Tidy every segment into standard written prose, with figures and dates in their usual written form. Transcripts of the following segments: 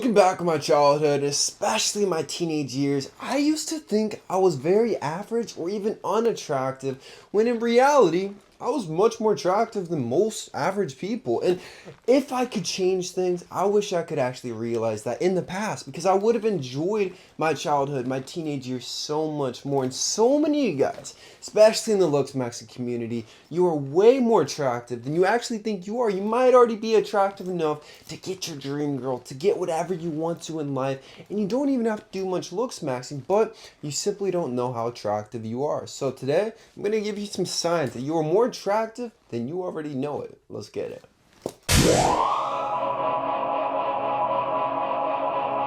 Looking back on my childhood, especially my teenage years, I used to think I was very average or even unattractive, when in reality, I was much more attractive than most average people. And if I could change things, I wish I could actually realize that in the past, because I would have enjoyed my childhood, my teenage years so much more. And so many of you guys, especially in the looks maxing community, you are way more attractive than you actually think you are. You might already be attractive enough to get your dream girl, to get whatever you want to in life, and you don't even have to do much looks maxing, but you simply don't know how attractive you are. So today, I'm going to give you some signs that you are more attractive than you already know it. Let's get it.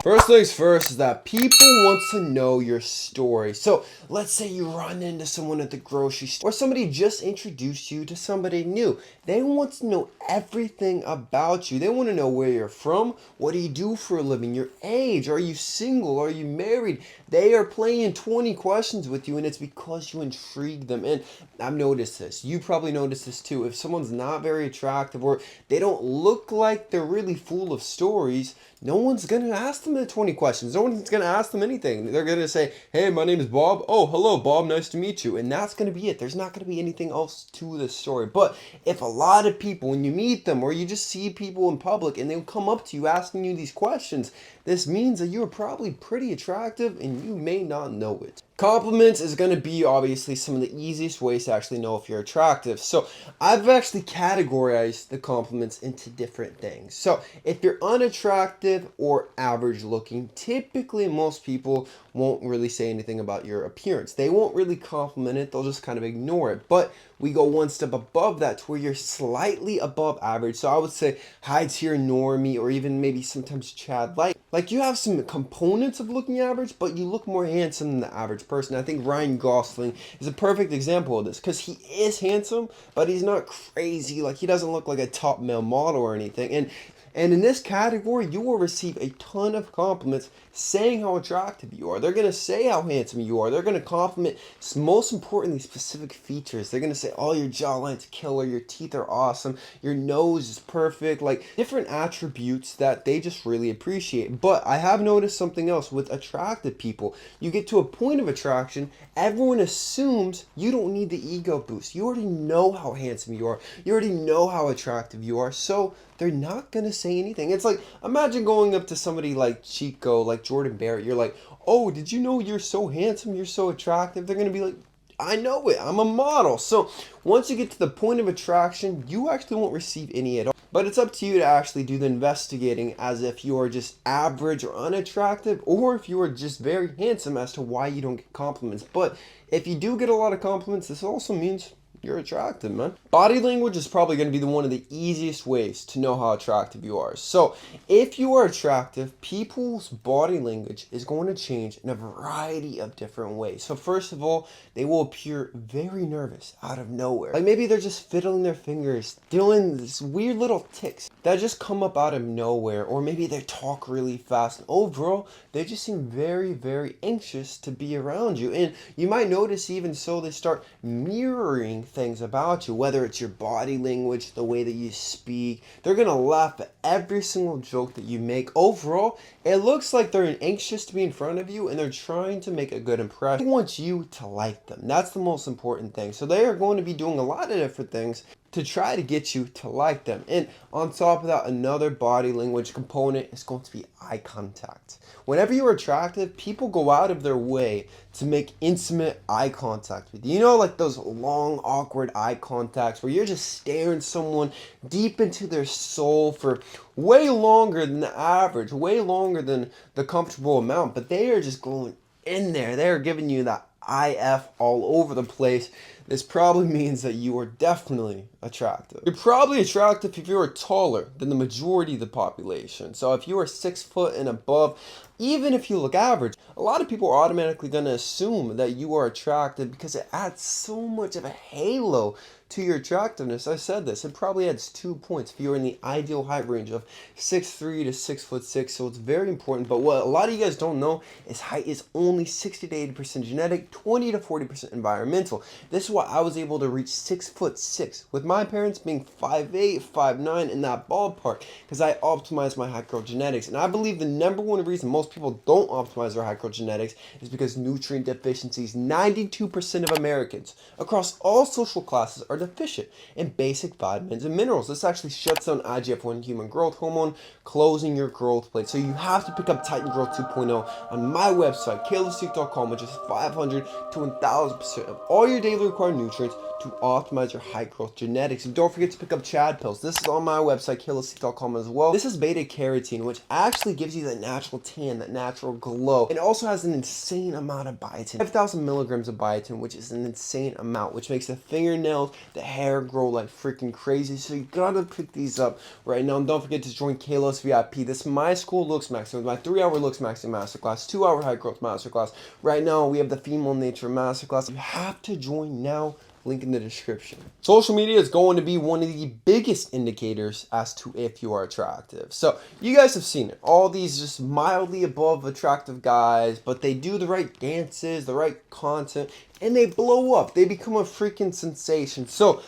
First things first is that people want to know your story. So let's say you run into someone at the grocery store or somebody just introduced you to somebody new. They want to know everything about you. They want to know where you're from, what do you do for a living, your age, are you single, are you married? They are playing 20 questions with you, and it's because you intrigue them. And I've noticed this. You probably noticed this too. If someone's not very attractive or they don't look like they're really full of stories, no one's going to ask them the 20 questions. No one's going to ask them anything. They're going to say, hey, my name is Bob. Oh, hello, Bob. Nice to meet you. And that's going to be it. There's not going to be anything else to this story. But if a lot of people, when you meet them or you just see people in public and they'll come up to you asking you these questions, this means that you're probably pretty attractive and you may not know it. Compliments is going to be obviously some of the easiest ways to actually know if you're attractive. So I've actually categorized the compliments into different things. So if you're unattractive or average looking, typically most people won't really say anything about your appearance. They won't really compliment it. They'll just kind of ignore it. But we go one step above that to where you're slightly above average. So I would say high tier normie or even maybe sometimes Chad light. Like you have some components of looking average, but you look more handsome than the average person. I think Ryan Gosling is a perfect example of this because he is handsome, but he's not crazy. Like he doesn't look like a top male model or anything. And in this category, you will receive a ton of compliments saying how attractive you are. They're going to say how handsome you are. They're going to compliment, most importantly, specific features. They're going to say, oh, your jawline's killer, your teeth are awesome, your nose is perfect, like different attributes that they just really appreciate. But I have noticed something else with attractive people. You get to a point of attraction, everyone assumes you don't need the ego boost. You already know how handsome you are. You already know how attractive you are. So they're not going to say anything. It's like, imagine going up to somebody like Chico, like Jordan Barrett. You're like, oh, did you know you're so handsome? You're so attractive. They're going to be like, I know it. I'm a model. So once you get to the point of attraction, you actually won't receive any at all. But it's up to you to actually do the investigating as if you are just average or unattractive, or if you are just very handsome as to why you don't get compliments. But if you do get a lot of compliments, this also means you're attractive, man. Body language is probably going to be one of the easiest ways to know how attractive you are. So if you are attractive, people's body language is going to change in a variety of different ways. So first of all, they will appear very nervous out of nowhere. Like maybe they're just fiddling their fingers, doing these weird little tics that just come up out of nowhere. Or maybe they talk really fast. And overall, they just seem very, very anxious to be around you. And you might notice even so, they start mirroring things about you, whether it's your body language, the way that you speak. They're gonna laugh at every single joke that you make. Overall, it looks like they're anxious to be in front of you and they're trying to make a good impression. They want you to like them. That's the most important thing. So they are going to be doing a lot of different things to try to get you to like them. And on top of that, another body language component is going to be eye contact. Whenever you're attractive, people go out of their way to make intimate eye contact with you. You know, like those long, awkward eye contacts where you're just staring someone deep into their soul for way longer than the average, way longer than the comfortable amount, but they are just going in there. They're giving you that IF all over the place. This probably means that you are definitely attractive. You're probably attractive if you are taller than the majority of the population. So if you are 6 foot and above, even if you look average, a lot of people are automatically going to assume that you are attractive because it adds so much of a halo to your attractiveness. I said this, it probably adds 2 points if you're in the ideal height range of 6'3" to 6'6", so it's very important. But what a lot of you guys don't know is height is only 60 to 80% genetic, 20 to 40% environmental. This is why I was able to reach 6'6", with my parents being 5'8", 5'9", in that ballpark, because I optimized my high growth genetics. And I believe the number one reason most people don't optimize their high growth genetics is because nutrient deficiencies. 92% of Americans across all social classes are deficient in basic vitamins and minerals. This actually shuts down IGF-1, human growth hormone, closing your growth plate. So you have to pick up Titan Growth 2.0 on my website, kalosique.com, which is 500 to 1000% of all your daily required nutrients to optimize your high growth genetics. And don't forget to pick up Chad pills. This is on my website, kalosique.com, as well. This is beta carotene, which actually gives you that natural tan, that natural glow. It also has an insane amount of biotin, 5,000 milligrams of biotin, which is an insane amount, which makes the fingernails, the hair grow like freaking crazy. So you gotta pick these up right now. And don't forget to join Kalos VIP. This is my school looks maximum, my 3-hour looks maximum masterclass, 2-hour high growth masterclass. Right now we have the female nature masterclass. You have to join now. Link in the description. Social media is going to be one of the biggest indicators as to if you are attractive. So you guys have seen it. All these just mildly above attractive guys, but they do the right dances, the right content, and they blow up. They become a freaking sensation. So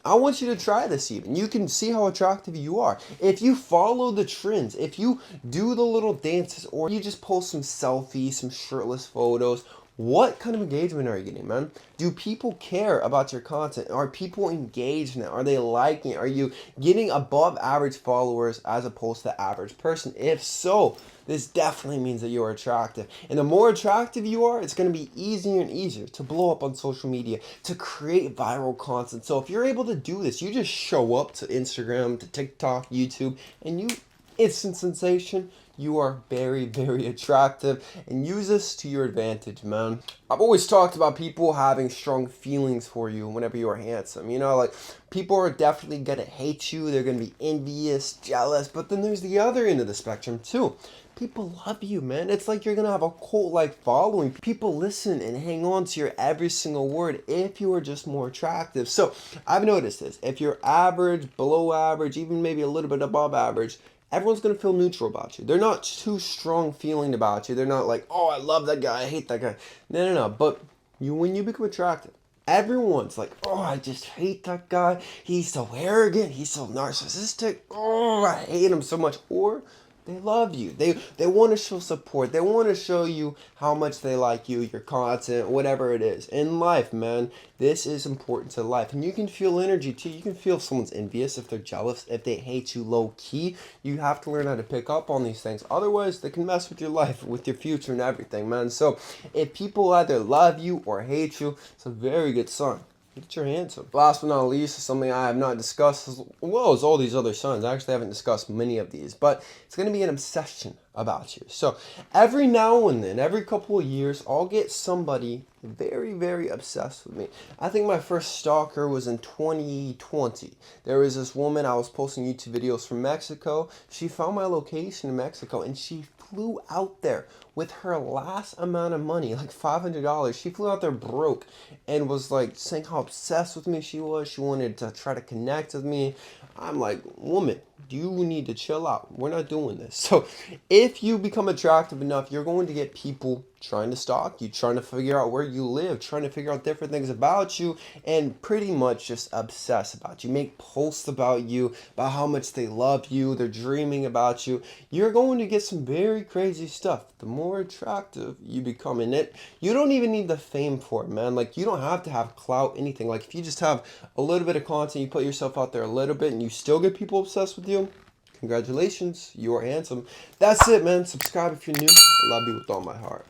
I want you to try this even. You can see how attractive you are. If you follow the trends, if you do the little dances, or you just post some selfies, some shirtless photos, what kind of engagement are you getting, man? Do people care about your content? Are people engaged in it? Are they liking it? Are you getting above average followers as opposed to the average person? If so, this definitely means that you're attractive. And the more attractive you are, it's going to be easier and easier to blow up on social media, to create viral content. So if you're able to do this, you just show up to Instagram, to TikTok, YouTube, and you instant sensation. You are very, very attractive, and use this to your advantage, man. I've always talked about people having strong feelings for you whenever you are handsome. You know, like, people are definitely gonna hate you. They're gonna be envious, jealous, but then there's the other end of the spectrum too. People love you, man. It's like you're gonna have a cult-like following. People listen and hang on to your every single word if you are just more attractive. So I've noticed this. If you're average, below average, even maybe a little bit above average, everyone's going to feel neutral about you. They're not too strong feeling about you. They're not like, oh, I love that guy, I hate that guy. No. But when you become attractive, everyone's like, oh, I just hate that guy. He's so arrogant. He's so narcissistic. Oh, I hate him so much. Or they love you. They want to show support. They want to show you how much they like you, your content, whatever it is. In life, man, this is important to life. And you can feel energy too. You can feel if someone's envious, if they're jealous, if they hate you low key. You have to learn how to pick up on these things. Otherwise, they can mess with your life, with your future and everything, man. So if people either love you or hate you, it's a very good sign. Get your handsome. Last but not least, something I have not discussed as well as all these other signs. I actually haven't discussed many of these, but it's going to be an obsession about you. So every now and then, every couple of years, I'll get somebody very, very obsessed with me. I think my first stalker was in 2020. There was this woman, I was posting YouTube videos from Mexico. She found my location in Mexico and she flew out there with her last amount of money, like $500. She flew out there broke and was like saying how obsessed with me she was. She wanted to try to connect with me. I'm like, woman, you need to chill out. We're not doing this. So if you become attractive enough, you're going to get people trying to stalk you, trying to figure out where you live, trying to figure out different things about you, and pretty much just obsess about you. Make posts about you, about how much they love you, they're dreaming about you. You're going to get some very crazy stuff the more attractive you become. And you don't even need the fame for it, man. Like, you don't have to have clout, anything. Like, if you just have a little bit of content, you put yourself out there a little bit, and you still get people obsessed with you, congratulations, you are handsome. That's it, man. Subscribe if you're new. I love you with all my heart.